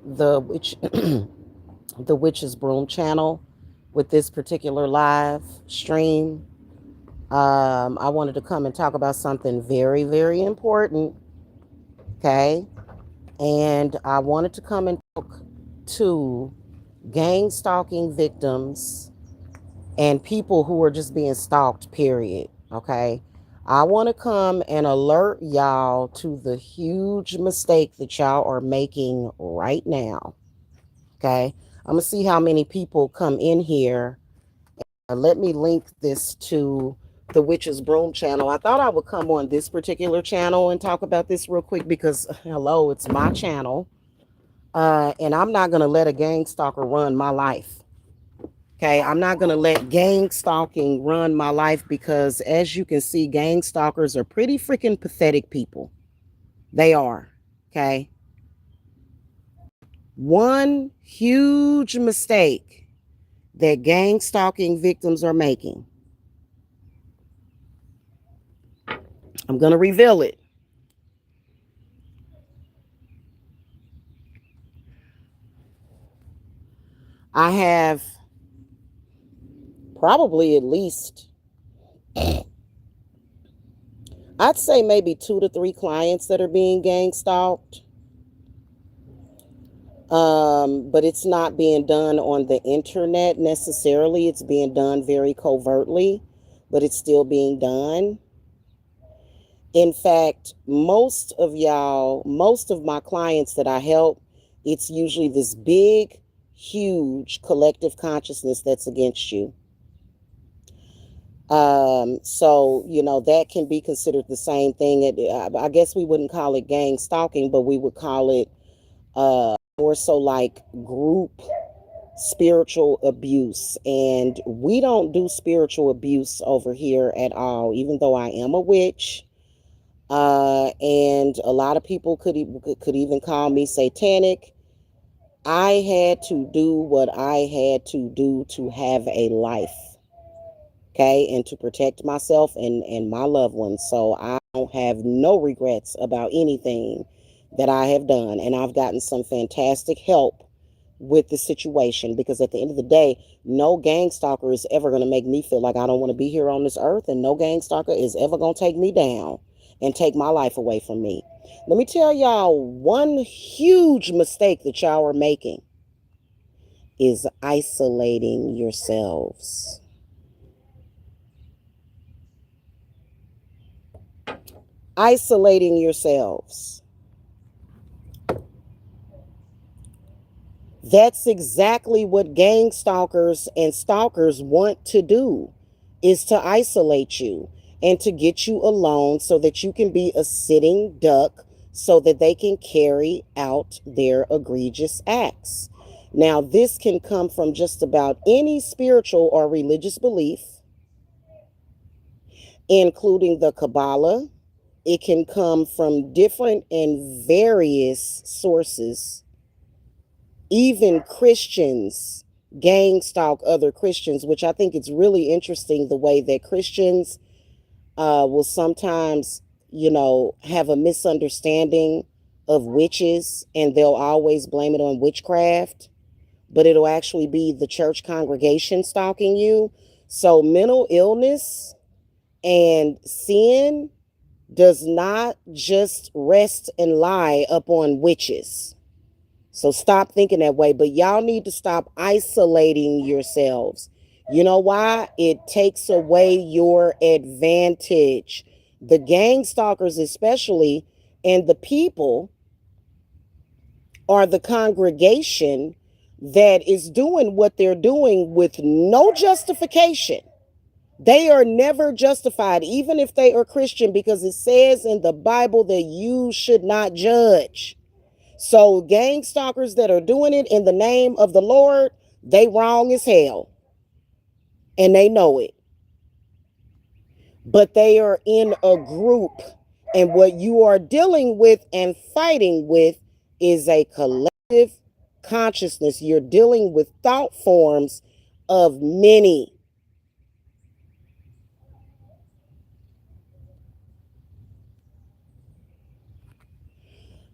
the witch, the Witch's Broom channel with this particular live stream. I wanted to come and talk about something very, very important. Okay. And I wanted to come and talk to gang stalking victims and people who are just being stalked, period. Okay. I want to come and alert y'all to the huge mistake that y'all are making right now. Okay. I'm going to see how many people come in here. Let me link this to the Witch's Broom channel. I thought I would come on this particular channel and talk about this real quick because, hello, it's my channel. And I'm not going to let a gang stalker run my life. Okay, I'm not going to let gang stalking run my life because, as you can see, gang stalkers are pretty freaking pathetic people. They are. Okay. One huge mistake that gang stalking victims are making. I'm going to reveal it. I have probably at least, I'd say maybe 2 to 3 clients that are being gang stalked. But it's not being done on the internet necessarily. It's being done very covertly, but it's still being done. In fact, most of my clients that I help, it's usually this big, huge collective consciousness that's against you. So, that can be considered the same thing. I guess we wouldn't call it gang stalking, but we would call it more so like group spiritual abuse. And we don't do spiritual abuse over here at all, even though I am a witch. And a lot of people could even call me satanic. I had to do what I had to do to have a life, okay, and to protect myself and my loved ones. So I don't have no regrets about anything that I have done, and I've gotten some fantastic help with the situation because at the end of the day, no gang stalker is ever going to make me feel like I don't want to be here on this earth, and no gang stalker is ever going to take me down and take my life away from me. Let me tell y'all one huge mistake that y'all are making is isolating yourselves. Isolating yourselves. That's exactly what gang stalkers and stalkers want to do, is to isolate you and to get you alone so that you can be a sitting duck so that they can carry out their egregious acts. Now, this can come from just about any spiritual or religious belief, including the Kabbalah. It can come from different and various sources. Even Christians gang stalk other Christians, which I think it's really interesting the way that Christians will sometimes, have a misunderstanding of witches and they'll always blame it on witchcraft, but it'll actually be the church congregation stalking you. So mental illness and sin does not just rest and lie upon witches. So stop thinking that way. But y'all need to stop isolating yourselves. You know why? It takes away your advantage. The gang stalkers, especially, and the people are the congregation that is doing what they're doing with no justification. They are never justified, even if they are Christian, because it says in the Bible that you should not judge. So gang stalkers that are doing it in the name of the Lord, they wrong as hell. And they know it. But they are in a group. And what you are dealing with and fighting with is a collective consciousness. You're dealing with thought forms of many.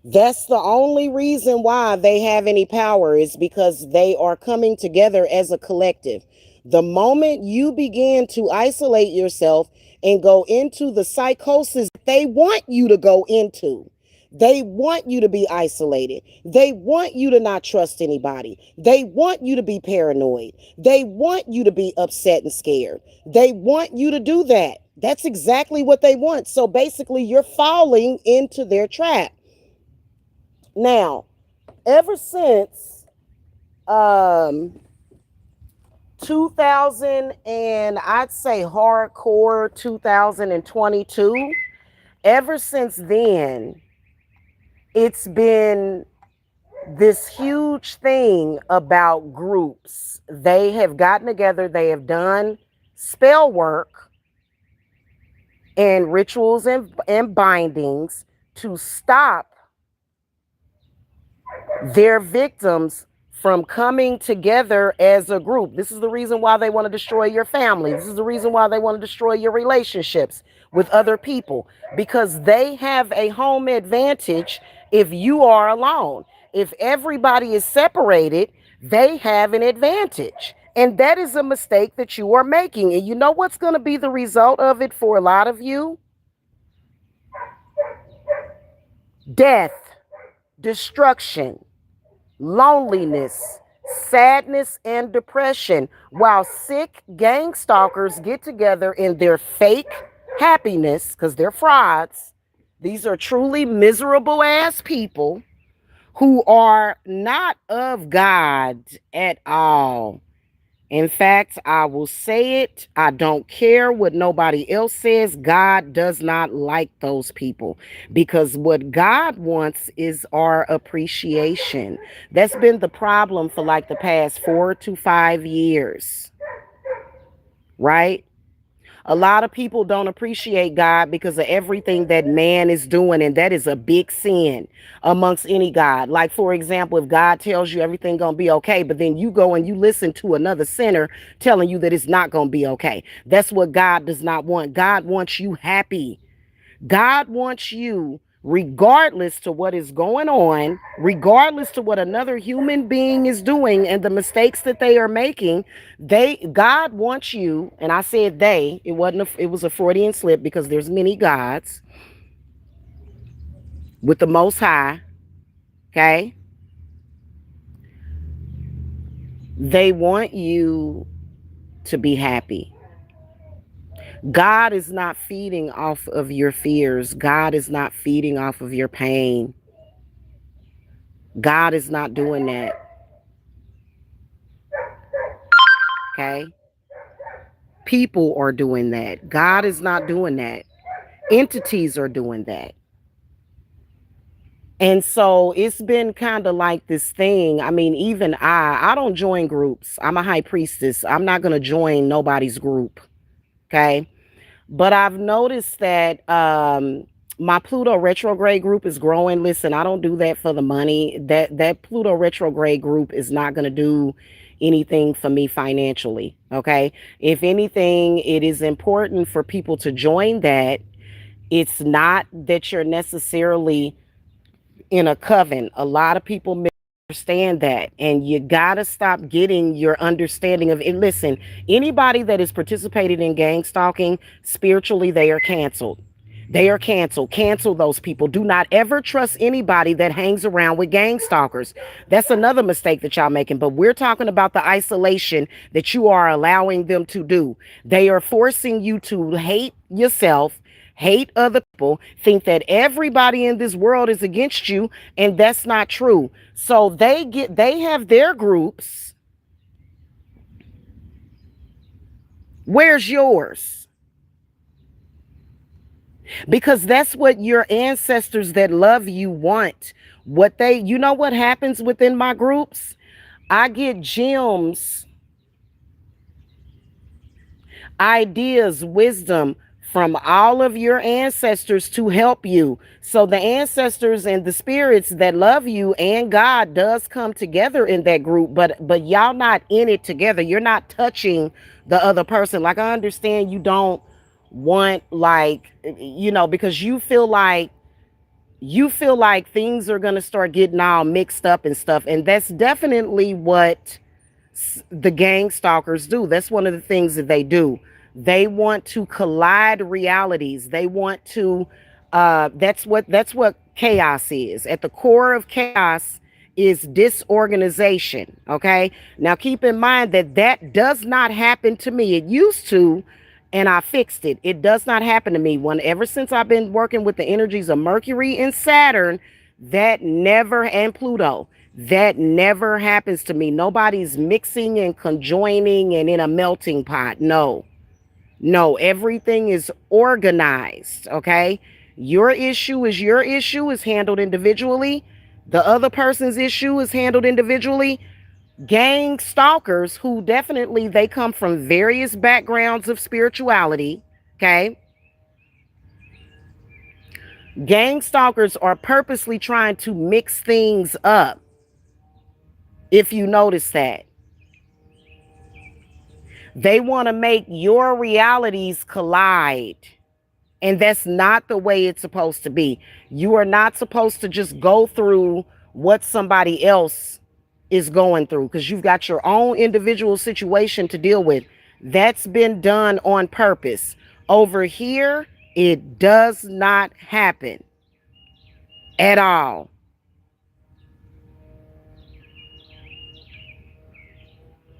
That's the only reason why they have any power, is because they are coming together as a collective. The moment you begin to isolate yourself and go into the psychosis they want you to go into, they want you to be isolated. They want you to not trust anybody. They want you to be paranoid. They want you to be upset and scared. They want you to do that. That's exactly what they want. So basically, you're falling into their trap. Now, ever since 2000, and I'd say hardcore 2022, ever since then, it's been this huge thing about groups. They have gotten together, they have done spell work and rituals and bindings to stop their victims from coming together as a group. This is the reason why they want to destroy your family. This is the reason why they want to destroy your relationships with other people, because they have a home advantage if you are alone. If everybody is separated, they have an advantage. And that is a mistake that you are making. And you know what's going to be the result of it for a lot of you? Death, destruction, loneliness, sadness, and depression, while sick gang stalkers get together in their fake happiness, because they're frauds. These are truly miserable ass people who are not of God at all. In fact, I will say it. I don't care what nobody else says. God does not like those people, because what God wants is our appreciation. That's been the problem for like the past 4 to 5 years, right? A lot of people don't appreciate God because of everything that man is doing, and that is a big sin amongst any God. Like, for example, if God tells you everything gonna be okay, but then you go and you listen to another sinner telling you that it's not gonna be okay. That's what God does not want. God wants you happy. God wants you, regardless to what is going on, regardless to what another human being is doing and the mistakes that they are making. God wants you, and I said they, it was a Freudian slip, because there's many gods with the Most High. Okay, they want you to be happy. God is not feeding off of your fears. God is not feeding off of your pain. God is not doing that. Okay? People are doing that. God is not doing that. Entities are doing that. And so it's been kind of like this thing. I mean, even I don't join groups. I'm a high priestess. I'm not going to join nobody's group. Okay? But I've noticed that my Pluto retrograde group is growing. Listen, I don't do that for the money. That Pluto retrograde group is not going to do anything for me financially. Okay. If anything, it is important for people to join that. It's not that you're necessarily in a coven. A lot of people misunderstand that, and you gotta stop getting your understanding of it. Listen, anybody that is participating in gang stalking, spiritually, they are canceled. They are canceled. Cancel those people. Do not ever trust anybody that hangs around with gang stalkers. That's another mistake that y'all making. But we're talking about the isolation that you are allowing them to do. They are forcing you to hate yourself, hate other people, think that everybody in this world is against you, and that's not true. So they have their groups. Where's yours? Because that's what your ancestors that love you want. You know what happens within my groups? I get gems, ideas, wisdom from all of your ancestors to help you. So the ancestors and the spirits that love you and God does come together in that group, but y'all not in it together. You're not touching the other person. Like, I understand you don't want, like, because you feel like you feel like things are going to start getting all mixed up and stuff. And that's definitely what the gang stalkers do. That's one of the things that they do. They want to collide realities. They want to that's what chaos is. At the core of chaos is disorganization, okay? Now keep in mind that that does not happen to me. It used to, and I fixed it. It does not happen to me. When ever since I've been working with the energies of Mercury and Saturn, that never, and Pluto, that never happens to me. Nobody's mixing and conjoining and in a melting pot. No, no, everything is organized. Okay. Your issue is handled individually. The other person's issue is handled individually. Gang stalkers, who definitely they come from various backgrounds of spirituality. Okay. Gang stalkers are purposely trying to mix things up. If you notice that, they want to make your realities collide. And that's not the way it's supposed to be. You are not supposed to just go through what somebody else is going through, because you've got your own individual situation to deal with. That's been done on purpose. Over here, it does not happen at all.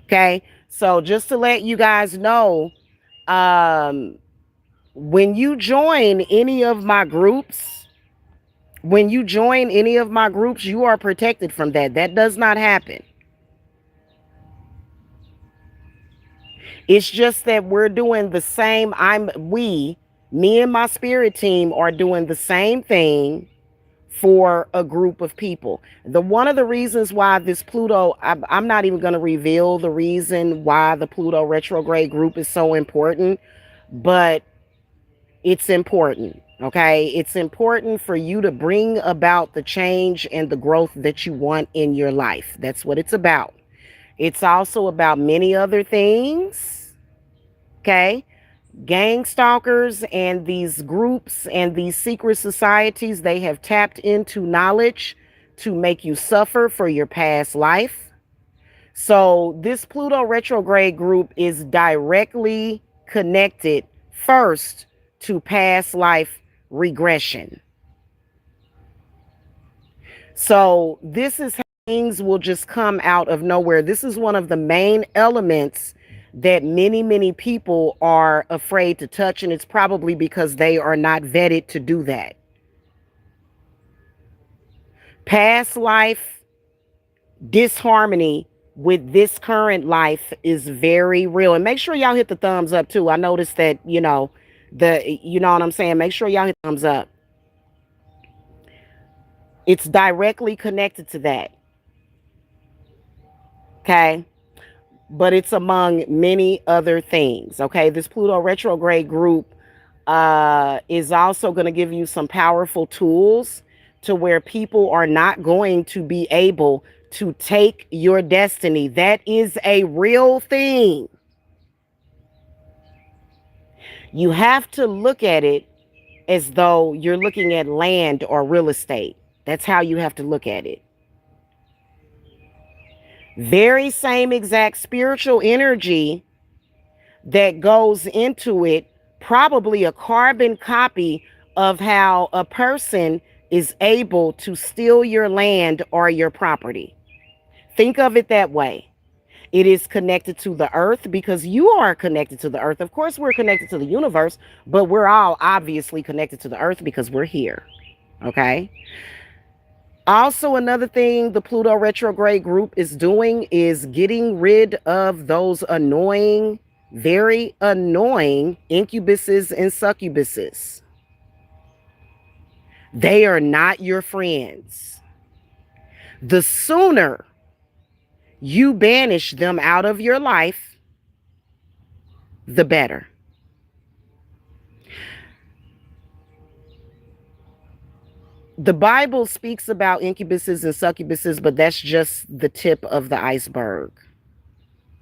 Okay. So just to let you guys know, um, when you join any of my groups, you are protected from that. That does not happen. It's just that we're doing the same. Me and my spirit team are doing the same thing for a group of people. The one of the reasons why this Pluto, I'm not even going to reveal the reason why the Pluto retrograde group is so important, but it's important. Okay. It's important for you to bring about the change and the growth that you want in your life. That's what it's about. It's also about many other things. Okay. Gang stalkers and these groups and these secret societies, they have tapped into knowledge to make you suffer for your past life. So this Pluto retrograde group is directly connected first to past life regression. So this is how things will just come out of nowhere. This is one of the main elements that many people are afraid to touch, and it's probably because they are not vetted to do that. Past life disharmony with this current life is very real. And make sure y'all hit the thumbs up too. I noticed that, you know what I'm saying? Make sure y'all hit thumbs up. It's directly connected to that. Okay. But it's among many other things. Okay. This Pluto retrograde group is also going to give you some powerful tools to where people are not going to be able to take your destiny. That is a real thing. You have to look at it as though you're looking at land or real estate. That's how you have to look at it. Very same exact spiritual energy that goes into it, probably a carbon copy of how a person is able to steal your land or your property. Think of it that way. It is connected to the earth because you are connected to the earth. Of course, we're connected to the universe, but we're all obviously connected to the earth because we're here. Okay. Also, another thing the Pluto retrograde group is doing is getting rid of those annoying, very annoying incubuses and succubuses. They are not your friends. The sooner you banish them out of your life, the better. The Bible speaks about incubuses and succubuses, but that's just the tip of the iceberg.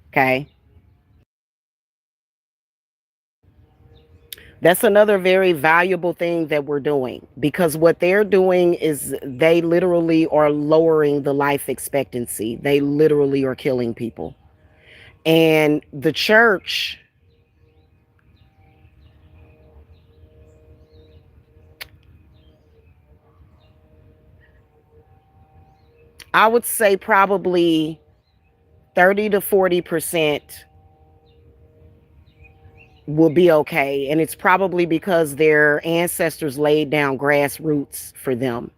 Okay. That's another very valuable thing that we're doing, because what they're doing is they literally are lowering the life expectancy. They literally are killing people. And the church, I would say probably 30 to 40% will be okay. And it's probably because their ancestors laid down grassroots for them.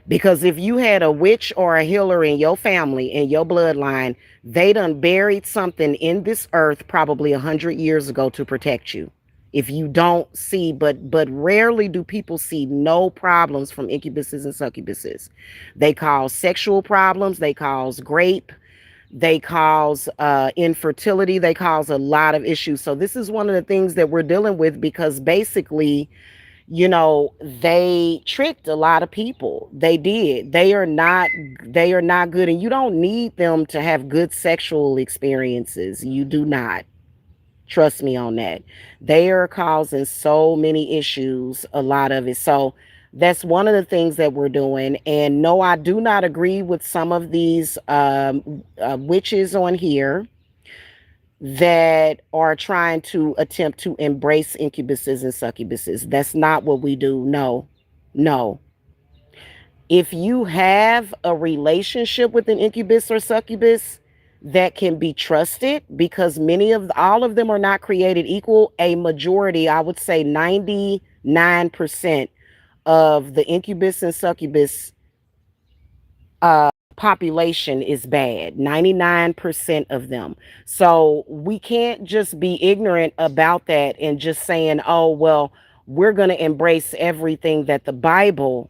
Because if you had a witch or a healer in your family, in your bloodline, they done buried something in this earth probably 100 years ago to protect you. If you don't see, but rarely do people see no problems from incubuses and succubuses. They cause sexual problems, they cause rape, they cause infertility, they cause a lot of issues. So this is one of the things that we're dealing with, because basically, they tricked a lot of people. They did. They are not good, and you don't need them to have good sexual experiences. You do not. Trust me on that. They are causing so many issues, a lot of it. So that's one of the things that we're doing. And no, I do not agree with some of these witches on here that are trying to attempt to embrace incubuses and succubuses. That's not what we do. No, no. If you have a relationship with an incubus or succubus that can be trusted, because all of them are not created equal, a majority, I would say 99% of the incubus and succubus population is bad. 99% of them. So we can't just be ignorant about that and just saying, oh, well, we're going to embrace everything that the Bible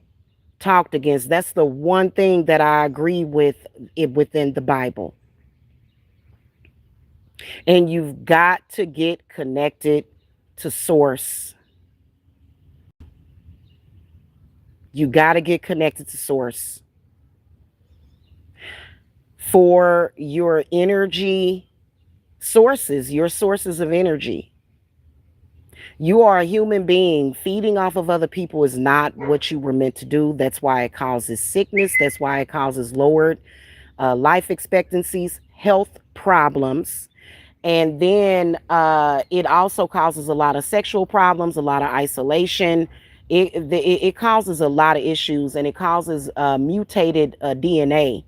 talked against. That's the one thing that I agree with it within the Bible. And you've got to get connected to source. You got to get connected to source for your energy sources, your sources of energy. You are a human being. Feeding off of other people is not what you were meant to do. That's why it causes sickness. That's why it causes lowered life expectancies, health problems. And then it also causes a lot of sexual problems, a lot of isolation. It causes a lot of issues, and it causes mutated DNA.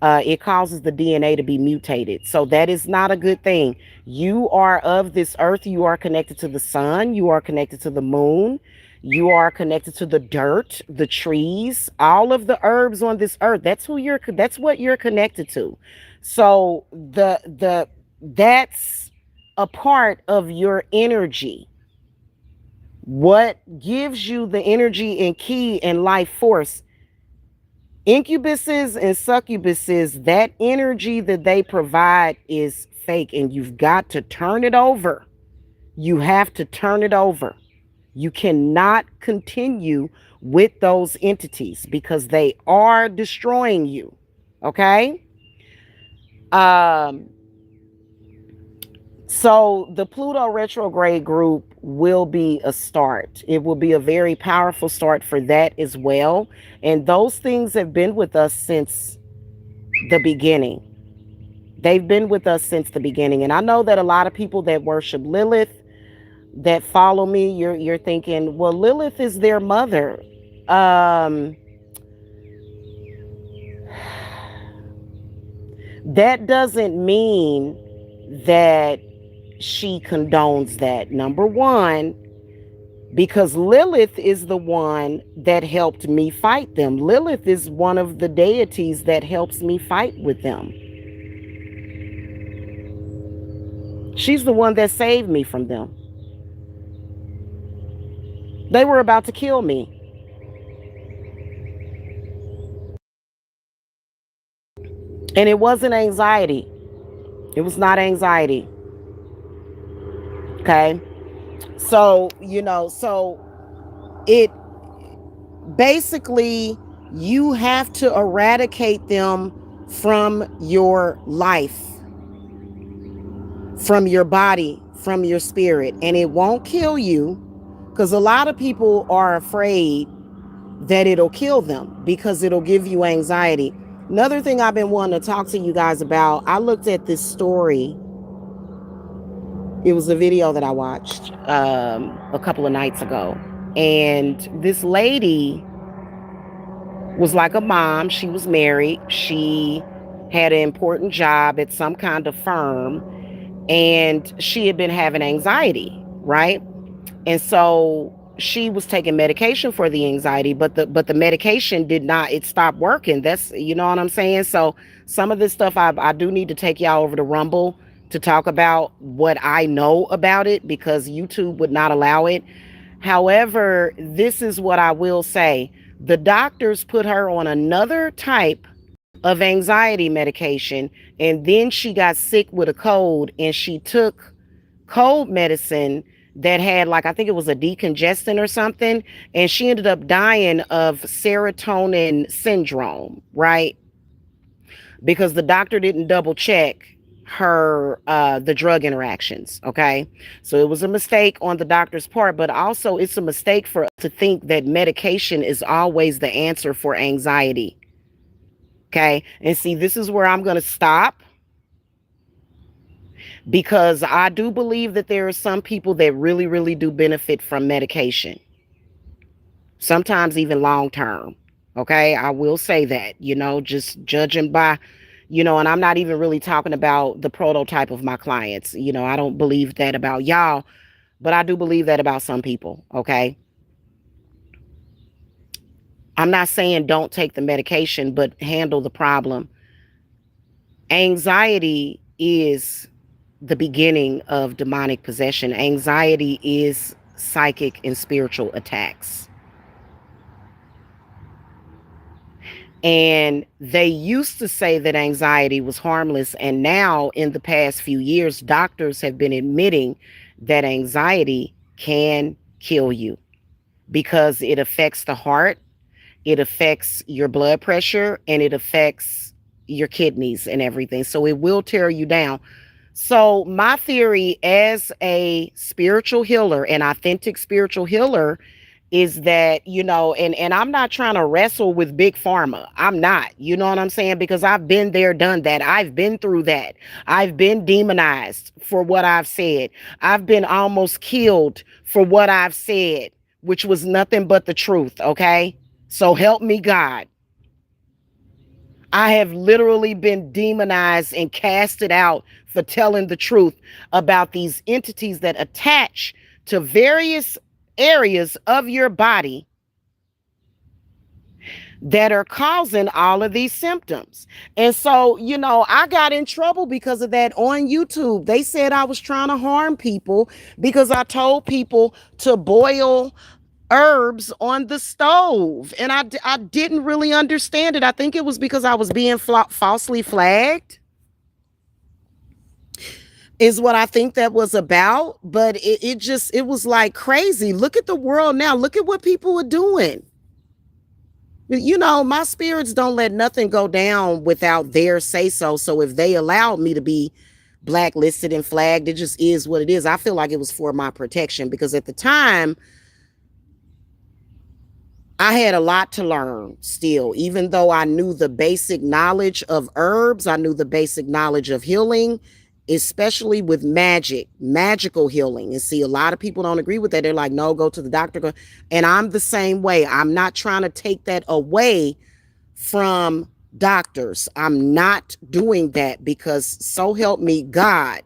It causes the DNA to be mutated. So that is not a good thing. You are of this earth. You are connected to the sun. You are connected to the moon. You are connected to the dirt, the trees, all of the herbs on this earth. That's what you're connected to. So that's a part of your energy. What gives you the energy and key and life force? Incubuses and succubuses, that energy that they provide is fake, and you've got to turn it over. You have to turn it over. You cannot continue with those entities because they are destroying you. Okay? Um, so the Pluto retrograde group will be a start. It will be a very powerful start for that as well. And those things have been with us since the beginning. They've been with us since the beginning. And I know that a lot of people that worship Lilith, that follow me, you're thinking, well, Lilith is their mother. That doesn't mean that she condones that. Number one, because Lilith is the one that helped me fight them. Lilith is one of the deities that helps me fight with them. She's the one that saved me from them. They were about to kill me. And it wasn't anxiety. It was not anxiety. Okay. So, so it basically, you have to eradicate them from your life, from your body, from your spirit, and it won't kill you, because a lot of people are afraid that it'll kill them because it'll give you anxiety. Another thing I've been wanting to talk to you guys about, I looked at this story. It was a video that I watched a couple of nights ago. And this lady was like a mom. She was married. She had an important job at some kind of firm. And she had been having anxiety, right? And so she was taking medication for the anxiety, but the medication did not, it stopped working. That's, you know what I'm saying? So some of this stuff I do need to take y'all over to Rumble to talk about what I know about it, because YouTube would not allow it. However, this is what I will say. The doctors put her on another type of anxiety medication, and then she got sick with a cold, and she took cold medicine that had, like, I think it was a decongestant or something, and she ended up dying of serotonin syndrome, right? Because the doctor didn't double check her the drug interactions. Okay, so it was a mistake on the doctor's part, but also it's a mistake for us to think that medication is always the answer for anxiety. Okay, and see, this is where I'm going to stop, because I do believe that there are some people that really, really do benefit from medication, sometimes even long term. Okay, I will say that, just judging by, and I'm not even really talking about the prototype of my clients. I don't believe that about y'all, but I do believe that about some people. Okay, I'm not saying don't take the medication, but handle the problem. Anxiety is the beginning of demonic possession. Anxiety is psychic and spiritual attacks. And they used to say that anxiety was harmless. And now, in the past few years, doctors have been admitting that anxiety can kill you, because it affects the heart, it affects your blood pressure, and it affects your kidneys and everything. So it will tear you down. So my theory as a spiritual healer, an authentic spiritual healer, is that, and I'm not trying to wrestle with big pharma. I'm not, you know what I'm saying? Because I've been there, done that. I've been through that. I've been demonized for what I've said. I've been almost killed for what I've said, which was nothing but the truth. Okay. So help me God. I have literally been demonized and casted out for telling the truth about these entities that attach to various areas of your body that are causing all of these symptoms. And so, I got in trouble because of that on YouTube. They said I was trying to harm people because I told people to boil herbs on the stove, and I didn't really understand it. I think it was because I was being falsely flagged, is what I think that was about. But it was like crazy. Look at the world now. Look at what people are doing. My spirits don't let nothing go down without their say so. So if they allowed me to be blacklisted and flagged, it just is what it is. I feel like it was for my protection, because at the time I had a lot to learn still. Even though I knew the basic knowledge of herbs, I knew the basic knowledge of healing, especially with magical healing. And see, a lot of people don't agree with that. They're like, no, go to the doctor. And I'm the same way. I'm not trying to take that away from doctors. I'm not doing that, because so help me God,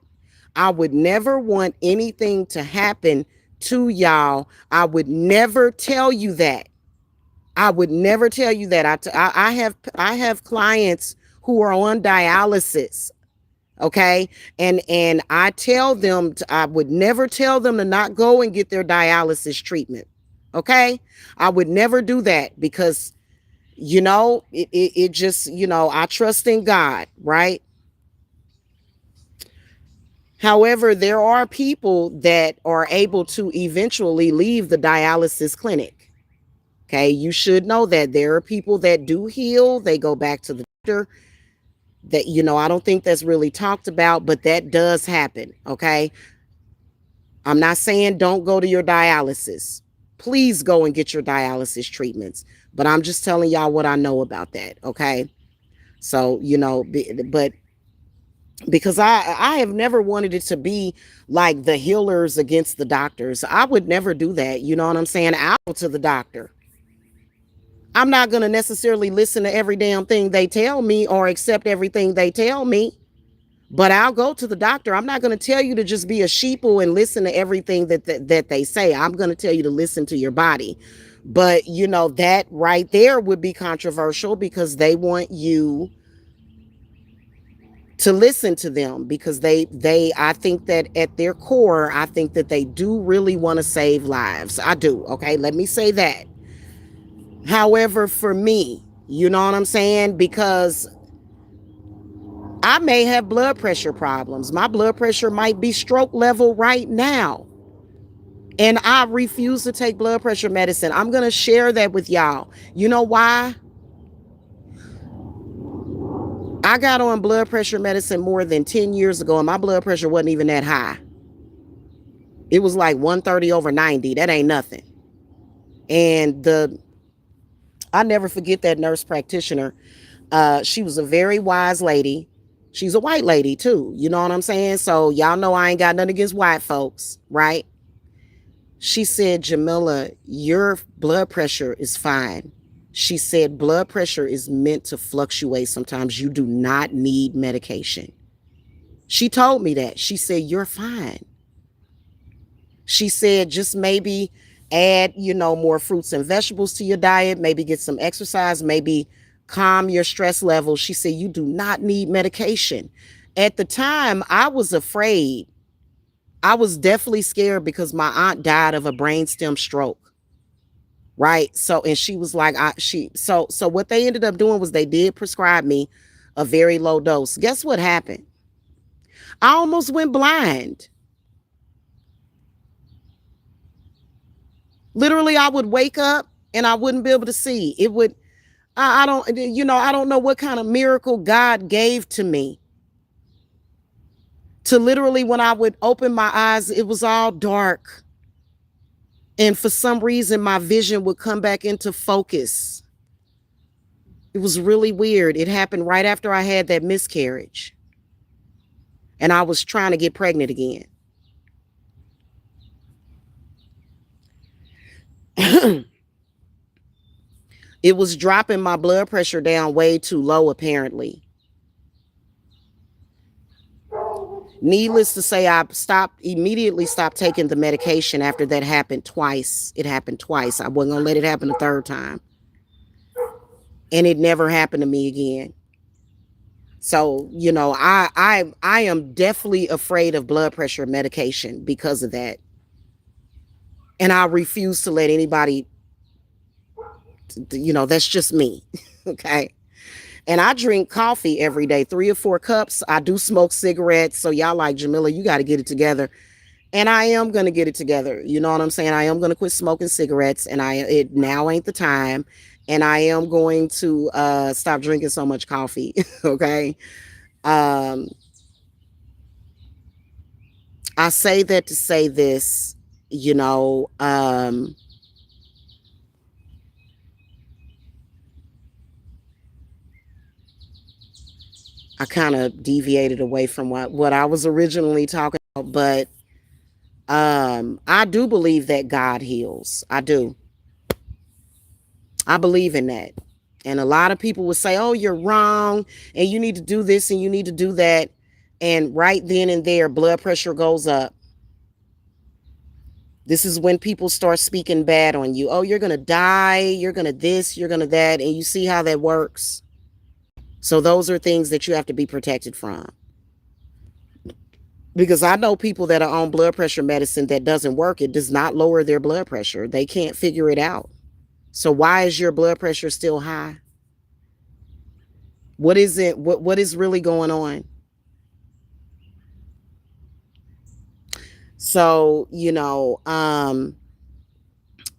I would never want anything to happen to y'all. I would never tell you that. I would never tell you that. I have clients who are on dialysis. Okay. And I tell them, I would never tell them to not go and get their dialysis treatment. Okay. I would never do that, because, it just, I trust in God. Right. However, there are people that are able to eventually leave the dialysis clinic. Okay, you should know that there are people that do heal. They go back to the doctor. That, I don't think that's really talked about, but that does happen. Okay. I'm not saying don't go to your dialysis. Please go and get your dialysis treatments. But I'm just telling y'all what I know about that. Okay. So, but because I have never wanted it to be like the healers against the doctors. I would never do that. You know what I'm saying? I'll go to the doctor. I'm not going to necessarily listen to every damn thing they tell me or accept everything they tell me, but I'll go to the doctor. I'm not going to tell you to just be a sheeple and listen to everything that they say. I'm going to tell you to listen to your body. But, that right there would be controversial because they want you to listen to them because I think that at their core, I think that they do really want to save lives. I do. Okay. Let me say that. However, for me, you know what I'm saying? Because I may have blood pressure problems. My blood pressure might be stroke level right now. And I refuse to take blood pressure medicine. I'm going to share that with y'all. You know why? I got on blood pressure medicine more than 10 years ago, and my blood pressure wasn't even that high. It was like 130/90. That ain't nothing. And I never forget that nurse practitioner. She was a very wise lady. She's a white lady too. You know what I'm saying? So y'all know I ain't got nothing against white folks, right? She said, Jamila, your blood pressure is fine. She said, blood pressure is meant to fluctuate. Sometimes you do not need medication. She told me that. She said, you're fine. She said, just maybe add, more fruits and vegetables to your diet, maybe get some exercise, maybe calm your stress level. She said, you do not need medication. At the time, I was afraid. I was definitely scared because my aunt died of a brainstem stroke. Right. So, and she was like, so what they ended up doing was they did prescribe me a very low dose. Guess what happened? I almost went blind. Literally, I would wake up and I wouldn't be able to see. It would, I don't, I don't know what kind of miracle God gave to me. To literally, when I would open my eyes, it was all dark. And for some reason, my vision would come back into focus. It was really weird. It happened right after I had that miscarriage. And I was trying to get pregnant again. It was dropping my blood pressure down way too low, apparently. Needless to say, I immediately stopped taking the medication after that happened twice. It happened twice. I wasn't going to let it happen a third time. And it never happened to me again. So, I am definitely afraid of blood pressure medication because of that. And I refuse to let anybody, that's just me. Okay. And I drink coffee every day, 3 or 4 cups. I do smoke cigarettes. So y'all like, Jamila, you got to get it together. And I am going to get it together. You know what I'm saying? I am going to quit smoking cigarettes, and it now ain't the time. And I am going to stop drinking so much coffee. Okay. I say that to say this, I kind of deviated away from what I was originally talking about, but I do believe that God heals. I do. I believe in that. And a lot of people would say, oh, you're wrong, and you need to do this and you need to do that. And right then and there, blood pressure goes up. This is when people start speaking bad on you. Oh, you're going to die. You're going to this, you're going to that. And you see how that works. So those are things that you have to be protected from. Because I know people that are on blood pressure medicine that doesn't work. It does not lower their blood pressure. They can't figure it out. So why is your blood pressure still high? What is it? What is really going on? So,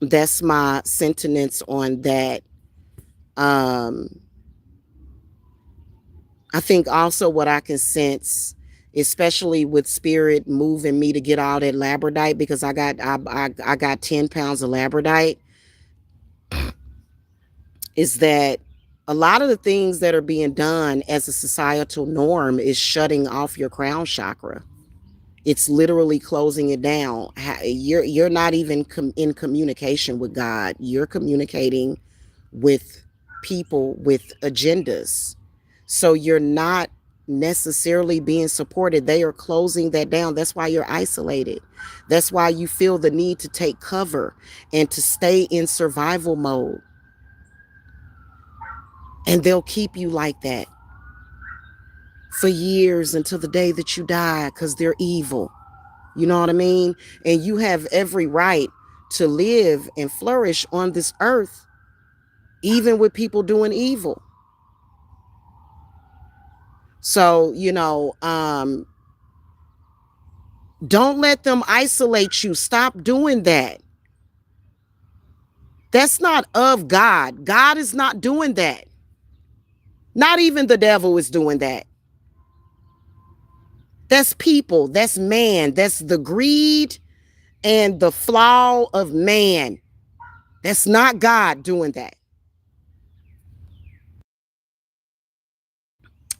that's my sentiments on that. I think also what I can sense especially with spirit moving me to get all that labradite, because I got 10 pounds of labradite, is that a lot of the things that are being done as a societal norm is shutting off your crown chakra. It's literally closing it down. You're not even in communication with God. You're communicating with people with agendas. So you're not necessarily being supported. They are closing that down. That's why you're isolated. That's why you feel the need to take cover and to stay in survival mode. And they'll keep you like that for years until the day that you die, because they're evil. You know what I mean? And you have every right to live and flourish on this earth, even with people doing evil. So, don't let them isolate you. Stop doing that. That's not of God. God is not doing that. Not even the devil is doing that. That's people. That's man. That's the greed and the flaw of man. That's not God doing that.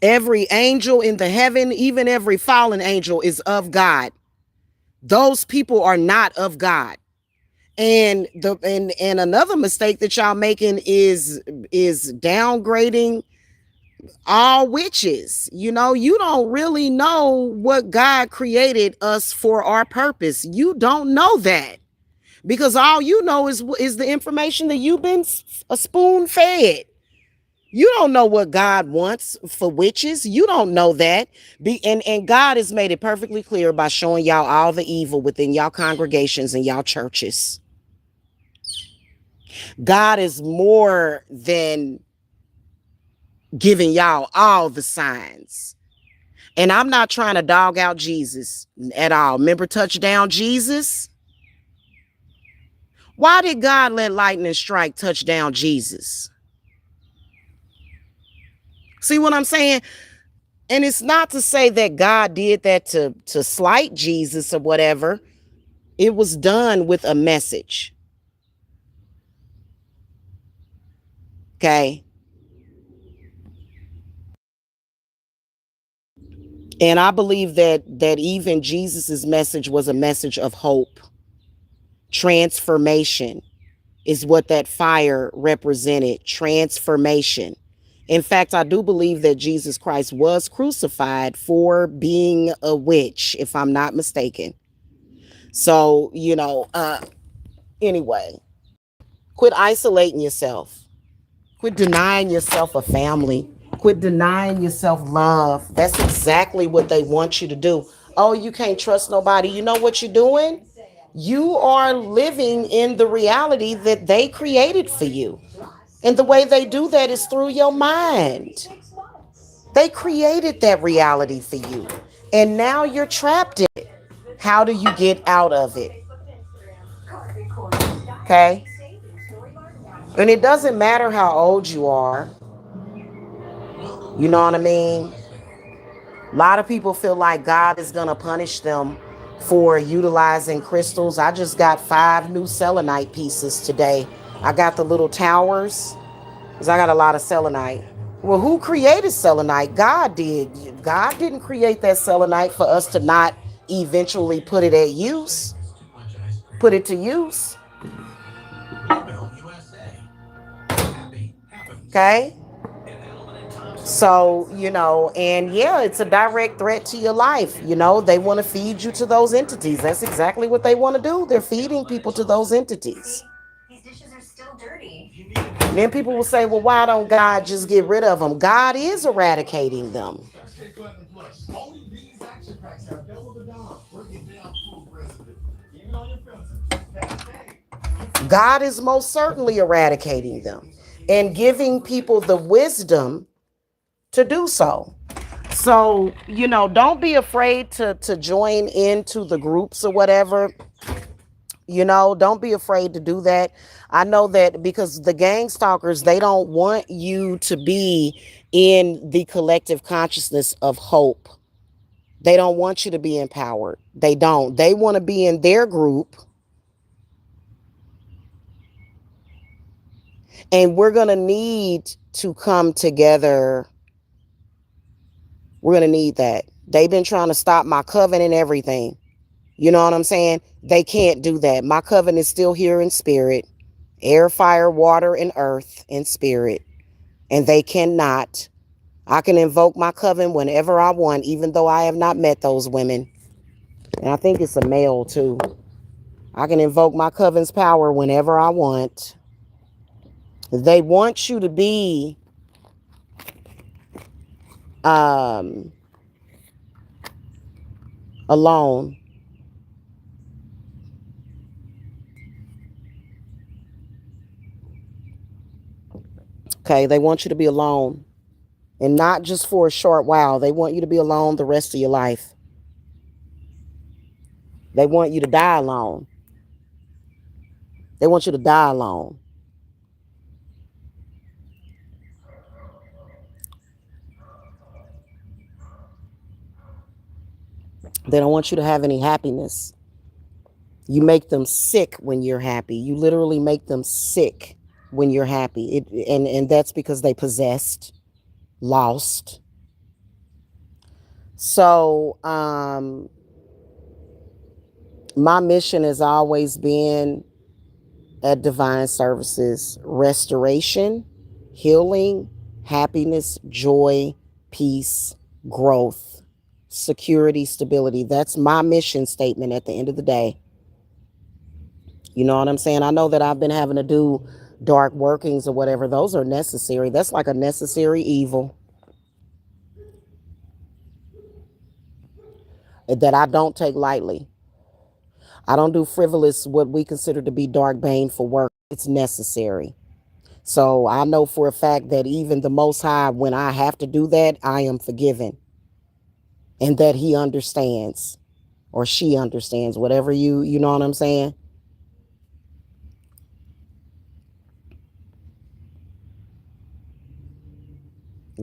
Every angel in the heaven, even every fallen angel, is of God. Those people are not of God. And another mistake that y'all making is downgrading all witches. You don't really know what God created us for, our purpose. You don't know that, because all you know is the information that you've been a spoon fed. You don't know what God wants for witches. You don't know that. And God has made it perfectly clear by showing y'all all the evil within y'all congregations and y'all churches. God is more than giving y'all all the signs. And I'm not trying to dog out Jesus at all. Remember touchdown Jesus? Why did God let lightning strike touchdown Jesus? See what I'm saying? And it's not to say that God did that to slight Jesus or whatever. It was done with a message. Okay. And I believe that even Jesus's message was a message of hope. Transformation is what that fire represented. Transformation. In fact, I do believe that Jesus Christ was crucified for being a witch, if I'm not mistaken. So, anyway, quit isolating yourself. Quit denying yourself a family. Quit denying yourself love. That's exactly what they want you to do. Oh, you can't trust nobody. You know what you're doing? You are living in the reality that they created for you. And the way they do that is through your mind. They created that reality for you. And now you're trapped in it. How do you get out of it? Okay? And it doesn't matter how old you are. You know what I mean? A lot of people feel like God is going to punish them for utilizing crystals. I just got 5 new selenite pieces today. I got the little towers, because I got a lot of selenite. Well, who created selenite? God did. God didn't create that selenite for us to not eventually put it at use. Put it to use. Okay? So, and yeah, it's a direct threat to your life. They want to feed you to those entities. That's exactly what they want to do. They're feeding people to those entities. And then people will say, well, why don't God just get rid of them? God is eradicating them. God is most certainly eradicating them and giving people the wisdom to do so. So, don't be afraid to join into the groups or whatever. Don't be afraid to do that. I know that because the gang stalkers, they don't want you to be in the collective consciousness of hope. They don't want you to be empowered. They don't. They want to be in their group. And we're going to need to come together. We're going to need that. They've been trying to stop my coven and everything. You know what I'm saying? They can't do that. My coven is still here in spirit. Air, fire, water, and earth in spirit. And they cannot. I can invoke my coven whenever I want, even though I have not met those women. And I think it's a male too. I can invoke my coven's power whenever I want. They want you to be alone. Okay, they want you to be alone. And not just for a short while. They want you to be alone the rest of your life. They want you to die alone. They want you to die alone. They don't want you to have any happiness. You make them sick when you're happy. You literally make them sick when you're happy. And that's because they possessed, lost. So my mission has always been at Divine Services: restoration, healing, happiness, joy, peace, growth, security, stability. That's my mission statement at the end of the day. You know what I'm saying? I know that I've been having to do dark workings or whatever. Those are necessary. That's like a necessary evil that I don't take lightly. I don't do frivolous, what we consider to be dark, baneful work. It's necessary. So I know for a fact that even the Most High, when I have to do that, I am forgiven. And that he understands, or she understands, whatever you know what I'm saying?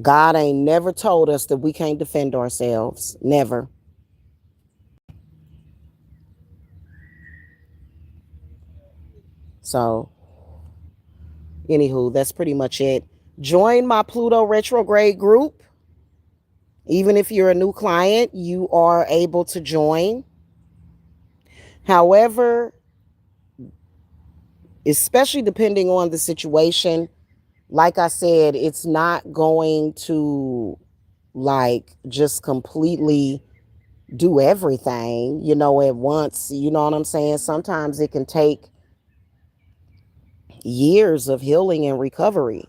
God ain't never told us that we can't defend ourselves. Never. So, anywho, that's pretty much it. Join my Pluto retrograde group. Even if you're a new client, you are able to join. However, especially depending on the situation, like I said, it's not going to like just completely do everything, at once. You know what I'm saying? Sometimes it can take years of healing and recovery.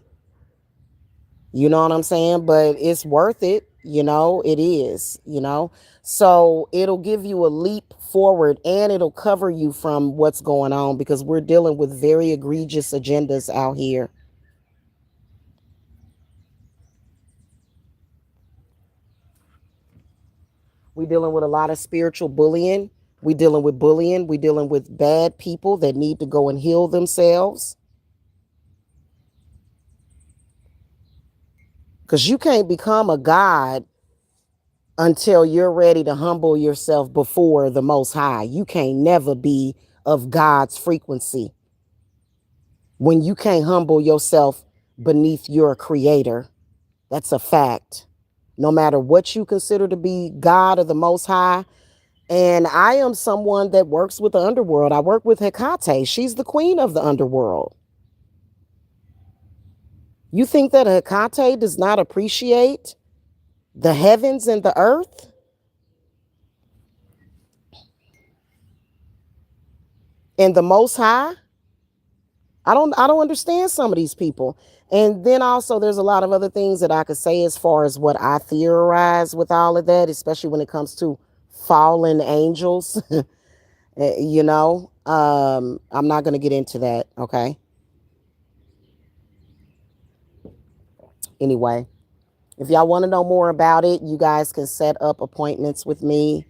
You know what I'm saying? But it's worth it. It is. So it'll give you a leap forward, and it'll cover you from what's going on, because we're dealing with very egregious agendas out here. We're dealing with a lot of spiritual bullying. We're dealing with bullying. We're dealing with bad people that need to go and heal themselves. Because you can't become a God until you're ready to humble yourself before the Most High. You can't never be of God's frequency when you can't humble yourself beneath your creator. That's a fact. No matter what you consider to be God or the Most High. And I am someone that works with the underworld. I work with Hecate. She's the queen of the underworld. You think that Hecate does not appreciate the heavens and the earth and the Most High? I don't understand some of these people. And then also there's a lot of other things that I could say as far as what I theorize with all of that, especially when it comes to fallen angels. I'm not going to get into that. Okay. Anyway, if y'all want to know more about it, you guys can set up appointments with me.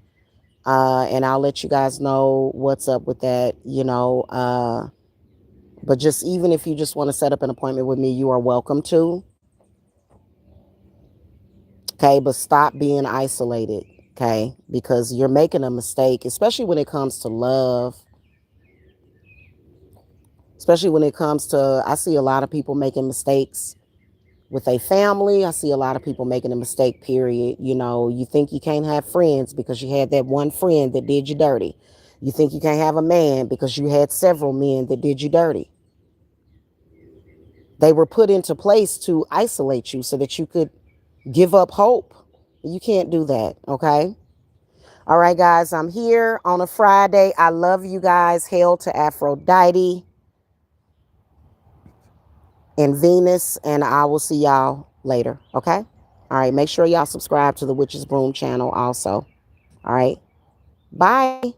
And I'll let you guys know what's up with that, but just even if you just want to set up an appointment with me, you are welcome to. Okay, but stop being isolated. Okay, because you're making a mistake, especially when it comes to love, especially when it comes to, I see a lot of people making mistakes with a family. I see a lot of people making a mistake, period. You know, you think you can't have friends because you had that one friend that did you dirty. You think you can't have a man because you had several men that did you dirty. They were put into place to isolate you so that you could give up hope. You can't do that, okay? All right, guys, I'm here on a Friday. I love you guys. Hail to Aphrodite and Venus, and I will see y'all later, okay? All right, make sure y'all subscribe to the Witch's Broom channel also. All right, bye.